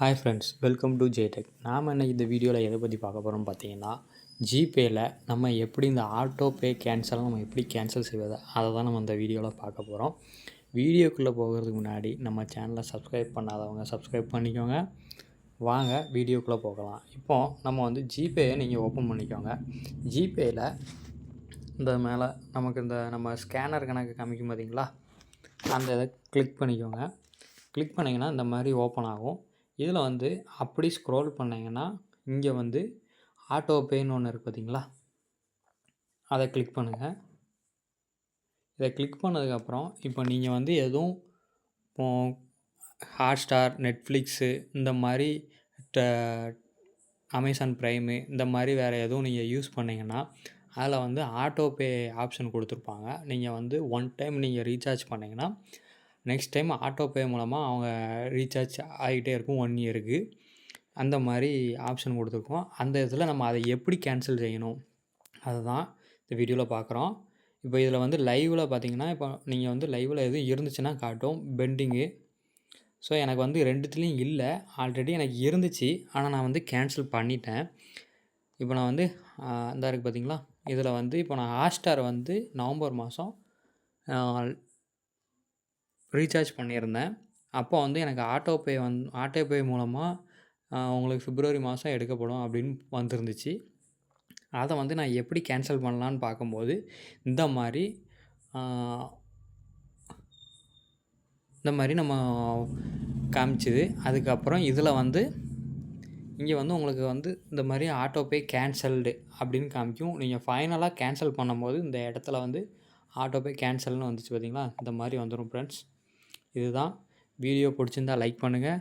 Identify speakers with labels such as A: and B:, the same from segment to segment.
A: Hi friends, welcome to JTech. நாம் என்ன இந்த வீடியோவில் எதை பற்றி பார்க்க போகிறோம்னு பார்த்தீங்கன்னா, ஜிபேயில் நம்ம எப்படி இந்த ஆட்டோ பே கேன்சல் நம்ம எப்படி கேன்சல் செய்வது அதை தான் நம்ம இந்த வீடியோவில் பார்க்க போகிறோம். வீடியோக்குள்ளே போகிறதுக்கு முன்னாடி நம்ம சேனலை சப்ஸ்கிரைப் பண்ணாதவங்க சப்ஸ்கிரைப் பண்ணிக்கோங்க. வாங்க வீடியோக்குள்ளே போகலாம். இப்போது நம்ம வந்து ஜிபேயை நீங்கள் ஓப்பன் பண்ணிக்கோங்க. ஜிபேயில் இந்த மேலே நமக்கு இந்த நம்ம ஸ்கேனர் கணக்கு காமிக்கும் பார்த்தீங்களா, அந்த இதை கிளிக் பண்ணிக்கோங்க. கிளிக் பண்ணிங்கன்னா இந்த மாதிரி ஓப்பன் ஆகும். இதில் வந்து அப்படி ஸ்க்ரோல் பண்ணிங்கன்னா இங்கே வந்து ஆட்டோ பேன்னு ஒன்று இருக்குது பார்த்தீங்களா, அதை கிளிக் பண்ணுங்கள். இதை கிளிக் பண்ணதுக்கப்புறம் இப்போ நீங்கள் வந்து எதுவும் ஹாட்ஸ்டார், நெட்ஃப்ளிக்ஸு இந்த மாதிரி அமேசான் ப்ரைமு இந்த மாதிரி வேறு எதுவும் நீங்கள் யூஸ் பண்ணிங்கன்னா அதில் வந்து ஆட்டோ பே ஆப்ஷன் கொடுத்துருப்பாங்க. நீங்கள் வந்து ஒன் டைம் நீங்கள் ரீசார்ஜ் பண்ணிங்கன்னா நெக்ஸ்ட் டைம் ஆட்டோ பே மூலமாக அவங்க ரீசார்ஜ் ஆகிட்டே இருக்கும் 1 இயருக்கு. அந்த மாதிரி ஆப்ஷன் கொடுத்துருக்கோம். அந்த இதில் நம்ம அதை எப்படி கேன்சல் செய்யணும் அதுதான் இந்த வீடியோவில் பார்க்குறோம். இப்போ இதில் வந்து லைவில் பார்த்தீங்கன்னா, இப்போ நீங்கள் வந்து லைவில் எதுவும் இருந்துச்சுன்னா காட்டும் பெண்டிங்கு. ஸோ எனக்கு வந்து 2த்துலேயும் இல்லை. ஆல்ரெடி எனக்கு இருந்துச்சு, ஆனால் நான் வந்து கேன்சல் பண்ணிட்டேன். இப்போ நான் வந்து இந்த இருக்குது பார்த்தீங்களா, இதில் வந்து இப்போ நான் ஹாட்ஸ்டார் வந்து நவம்பர் மாதம் ரீசார்ஜ் பண்ணியிருந்தேன். அப்போ வந்து எனக்கு ஆட்டோ பே மூலமாக உங்களுக்கு பிப்ரவரி மாதம் எடுக்கப்படும் அப்படின்னு வந்துருந்துச்சு. அதை வந்து நான் எப்படி கேன்சல் பண்ணலான்னு பார்க்கும்போது இந்த மாதிரி நம்ம காமிச்சுது. அதுக்கப்புறம் இதில் வந்து இங்கே வந்து உங்களுக்கு வந்து இந்த மாதிரி ஆட்டோ பே கேன்சல்டு அப்படின்னு காமிக்கும். நீங்கள் ஃபைனலாக கேன்சல் பண்ணும்போது இந்த இடத்துல வந்து ஆட்டோ பே கேன்சல்னு வந்துச்சு பார்த்தீங்களா, இந்த மாதிரி வந்துடும் ஃப்ரெண்ட்ஸ். இதுதான். வீடியோ பிடிச்சிருந்தா லைக் பண்ணுங்கள்,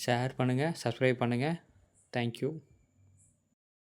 A: ஷேர் பண்ணுங்கள், சப்ஸ்கிரைப் பண்ணுங்கள். தேங்க்யூ.